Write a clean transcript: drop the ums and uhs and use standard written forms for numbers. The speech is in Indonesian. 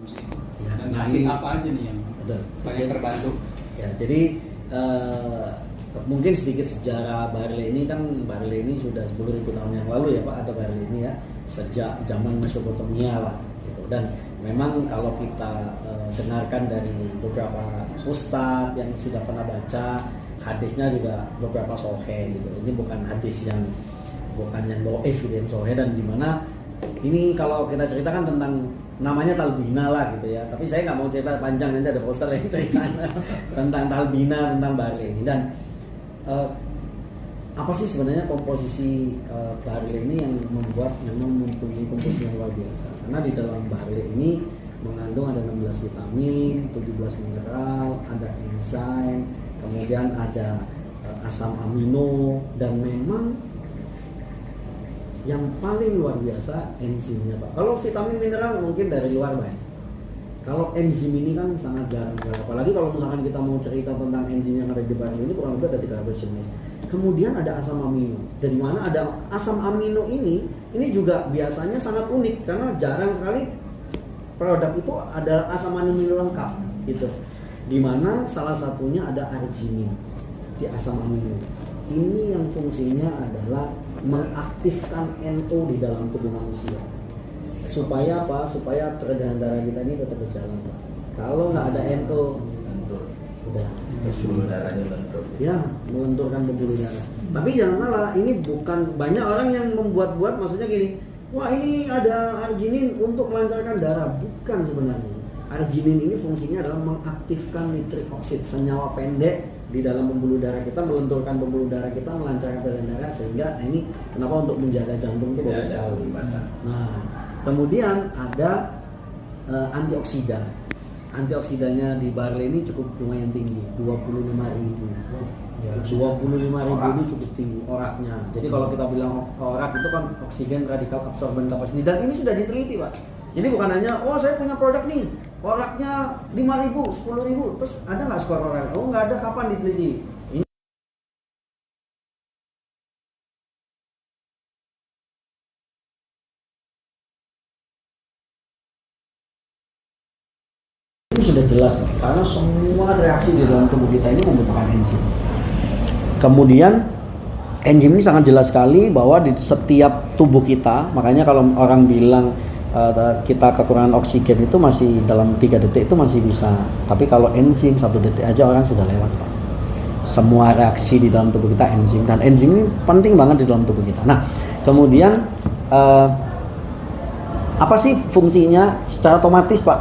Ya, Dan sakit apa aja nih yang banyak terbantu? Ya, jadi mungkin sedikit sejarah Barley ini. Kan Barley ini sudah 10.000 tahun yang lalu ya Pak, ada Barley ini ya, sejak zaman Mesopotamia lah gitu. Dan memang kalau kita dengarkan dari beberapa ustadz yang sudah pernah baca hadisnya juga beberapa sohe gitu. Ini bukan hadis yang doif gitu, yang sohe, dan dimana ini kalau kita ceritakan tentang namanya Talbina lah gitu ya, tapi saya nggak mau cerita panjang, nanti ada poster yang cerita tentang Talbina, tentang Barley ini. Dan apa sih sebenarnya komposisi Barley ini yang membuat memang mempunyai komposisi yang luar biasa? Karena di dalam Barley ini mengandung ada 16 vitamin, 17 mineral, ada enzim, kemudian ada asam amino, dan memang yang paling luar biasa enzimnya Pak. Kalau vitamin mineral mungkin dari luar Pak. Kalau enzim ini kan sangat jarang. Apalagi kalau misalkan kita mau cerita tentang enzim yang ada di Barley ini, kurang lebih ada 300 jenis. Kemudian ada asam amino. Dari mana ada asam amino ini juga biasanya sangat unik karena jarang sekali produk itu ada asam amino lengkap gitu. Dimana salah satunya ada arginin di asam amino. Ini yang fungsinya adalah mengaktifkan NO di dalam tubuh manusia. Supaya apa? Supaya peredaran darah kita ini tetap berjalan. Kalau nggak ada NO, udah pembuluh darahnya lentur. Ya, melenturkan pembuluh darah. Tapi jangan salah, ini bukan banyak orang yang membuat-buat, maksudnya gini, wah ini ada arginin untuk melancarkan darah. Bukan sebenarnya. Arginin ini fungsinya adalah mengaktifkan nitrik oksid, senyawa pendek di dalam pembuluh darah kita, melenturkan pembuluh darah kita, melancarkan peredaran darah, sehingga ini kenapa untuk menjaga jantung itu bagus sekali. Nah, kemudian ada antioksidan. Antioksidannya di Barley ini cukup lumayan tinggi, 25.000. 25.000 itu cukup tinggi oraknya. Jadi kalau kita bilang orak itu kan oksigen radikal absorben kapasitas, dan ini sudah diteliti Pak. Jadi bukan hanya, oh saya punya produk nih, oraknya 5.000, 10.000, terus ada nggak skor orak? Oh nggak ada, kapan diteliti? Ini itu sudah jelas Pak, karena semua reaksi di dalam tubuh kita ini membutuhkan enzim. Kemudian enzim ini sangat jelas sekali bahwa di setiap tubuh kita, makanya kalau orang bilang kita kekurangan oksigen itu masih dalam 3 detik itu masih bisa, tapi kalau enzim 1 detik aja orang sudah lewat Pak. Semua reaksi di dalam tubuh kita enzim, dan enzim ini penting banget di dalam tubuh kita. Nah, kemudian apa sih fungsinya secara otomatis Pak?